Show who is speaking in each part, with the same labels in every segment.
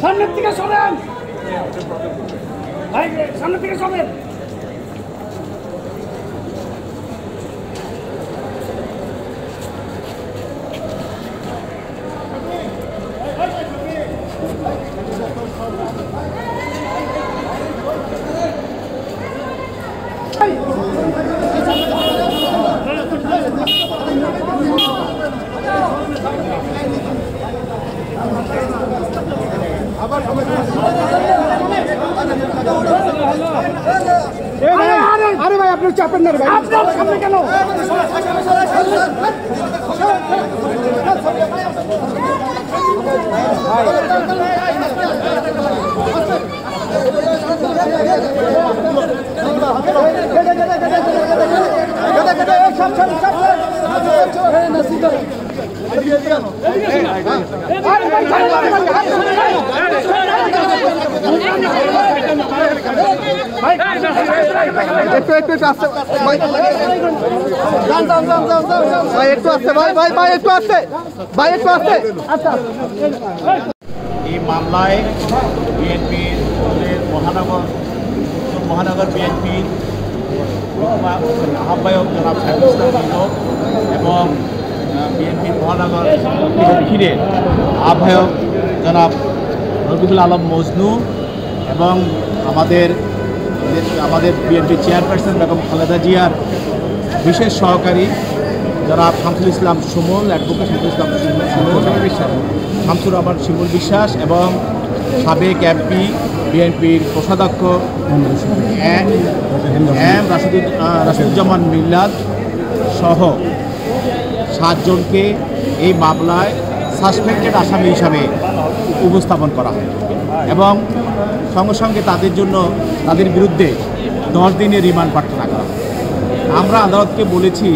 Speaker 1: সামনের দিকে সরেন ভাই, সামনের দিকে সরেন। আরে ভাই, আপনি চাপেন না ভাই, আপনার সামনে কেন?
Speaker 2: এই মামলায় বিএনপির মহানগর বিএনপির আহ্বায়ক জনাব সাইফুল ইসলাম লিটন এবং বিএনপির মহানগর দক্ষিণের আহ্বায়ক জনাব রবিউল আলম মজনু এবং আমাদের বিএনপি চেয়ারপারসন বেগম খালেদা জিয়ার বিশেষ সহকারী জনাব শামসুল ইসলাম সুমন, অ্যাডভোকেট শামসুল ইসলাম শামসুর রহমান শিমুল বিশ্বাস এবং সাবেক এমপি বিএনপির কোষাধ্যক্ষ এম রাশিদুজ্জামান মিল্লাদ সহ 7 জনকে এই মামলায় সাসপেক্টেড আসামি হিসাবে উপস্থাপন করা হয় এবং সঙ্গে সঙ্গে তাদের বিরুদ্ধে 10 দিনের রিমান্ড প্রার্থনা করা হয়। আমরা আদালতকে বলেছি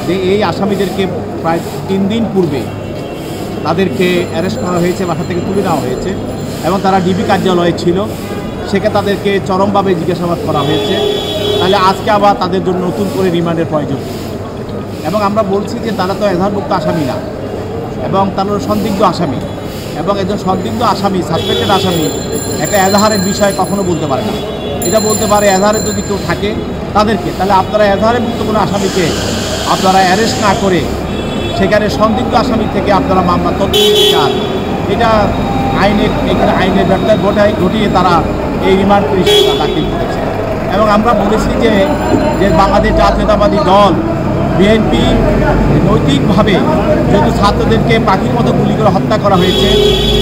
Speaker 2: যে এই আসামিদেরকে প্রায় 3 দিন পূর্বে তাদেরকে অ্যারেস্ট করা হয়েছে, বাসা থেকে তুলে নেওয়া হয়েছে এবং তারা ডিবি কার্যালয়ে ছিল, সেখানে তাদেরকে চরমভাবে জিজ্ঞাসাবাদ করা হয়েছে। তাহলে আজকে আবার তাদের জন্য নতুন করে রিমান্ডের প্রয়োজন এবং আমরা বলছি যে তারা তো এজাহারভুক্ত আসামি না এবং তারা সন্দিগ্ধ আসামি এবং একজন সন্দিগ্ধ আসামি, সাসপেক্টেড আসামি একটা এজাহারের বিষয় কখনো বলতে পারে না। এটা বলতে পারে এজাহারে যদি কেউ থাকে তাদেরকে, তাহলে আপনারা এজাহারে মুক্ত কোনো আসামিকে আপনারা অ্যারেস্ট না করে সেখানে সন্দিগ্ধ আসামি থেকে আপনারা মামলা তথ্য দিতে চান, এটা এখানে আইনের ব্যর্থতা ঘটিয়ে তারা এই রিমান্ড পিটিশন দাখিল করেছে। এবং আমরা বলেছি যে বাংলাদেশ জাতীয়তাবাদী দল বিএনপি নৈতিকভাবে যেহেতু ছাত্রদেরকে পাখির মতো গুলি করে হত্যা করা হয়েছে,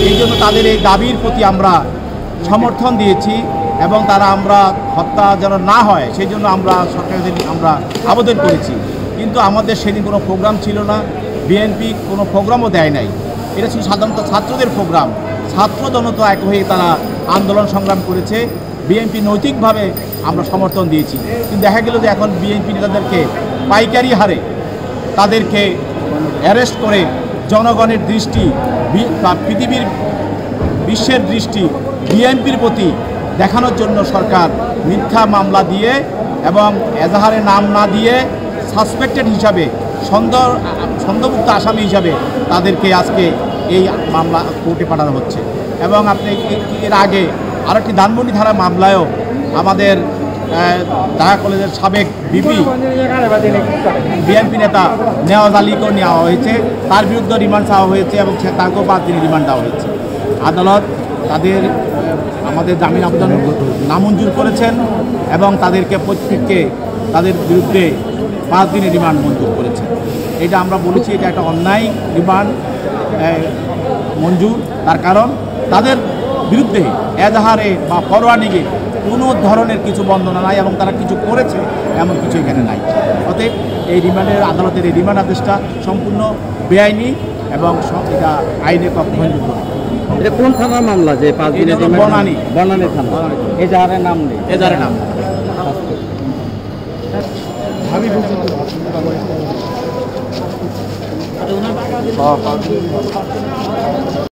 Speaker 2: এই জন্য তাদের এই দাবির প্রতি আমরা সমর্থন দিয়েছি এবং আমরা হত্যা যেন না হয় সেই জন্য আমরা সরকারের আমরা আবেদন করেছি। কিন্তু আমাদের সেদিন কোনো প্রোগ্রাম ছিল না, বিএনপি কোনো প্রোগ্রামও দেয় নাই। এটা ছিল সাধারণত ছাত্রদের প্রোগ্রাম, ছাত্র জনতা এক হয়ে তারা আন্দোলন সংগ্রাম করেছে, বিএনপি নৈতিকভাবে আমরা সমর্থন দিয়েছি। কিন্তু দেখা গেল যে এখন বিএনপি নেতাদেরকে পাইকারি হারে তাদেরকে অ্যারেস্ট করে জনগণের দৃষ্টি বা বিশ্বের দৃষ্টি বিএনপির প্রতি দেখানোর জন্য সরকার মিথ্যা মামলা দিয়ে এবং এজাহারে নাম না দিয়ে সাসপেক্টেড হিসাবে সন্দেহমুক্ত আসামি হিসাবে তাদেরকে আজকে এই মামলা কোর্টে পাঠানো হচ্ছে। এবং আপনি এর আগে আরেকটি ধানমন্ডি ধারা মামলায়ও আমাদের ঢাকা কলেজের সাবেক বিএনপি নেতা নেওয়াজ আলীকেও নেওয়া হয়েছে, তার বিরুদ্ধে রিমান্ড চাওয়া হয়েছে এবং তাকেও 5 দিনের রিমান্ড দেওয়া হয়েছে। আদালত আমাদের জামিন আবেদন নামঞ্জুর করেছেন এবং তাদেরকে প্রত্যেককে তাদের বিরুদ্ধে 5 দিনের রিমান্ড মঞ্জুর করেছেন। এটা আমরা বলেছি এটা একটা অন্যায় রিমান্ড মঞ্জুর, তার কারণ তাদের বিরুদ্ধে এজাহারে বা ফরওয়ার্ডিংয়ে কোনো ধরনের কিছু বন্দনা নাই এবং তারা কিছু করেছে এমন কিছু এখানে নাই। অতএব এই আদালতের এই রিমান্ড আদেশটা সম্পূর্ণ বেআইনি এবং এটা আইনে ভঙ্গযোগ্য।
Speaker 3: এটা কোন থানার মামলা যে 5 দিনের
Speaker 2: বনানী
Speaker 3: থানা? এজাহারের নাম নেই,
Speaker 2: এজাহারের নাম
Speaker 3: আমি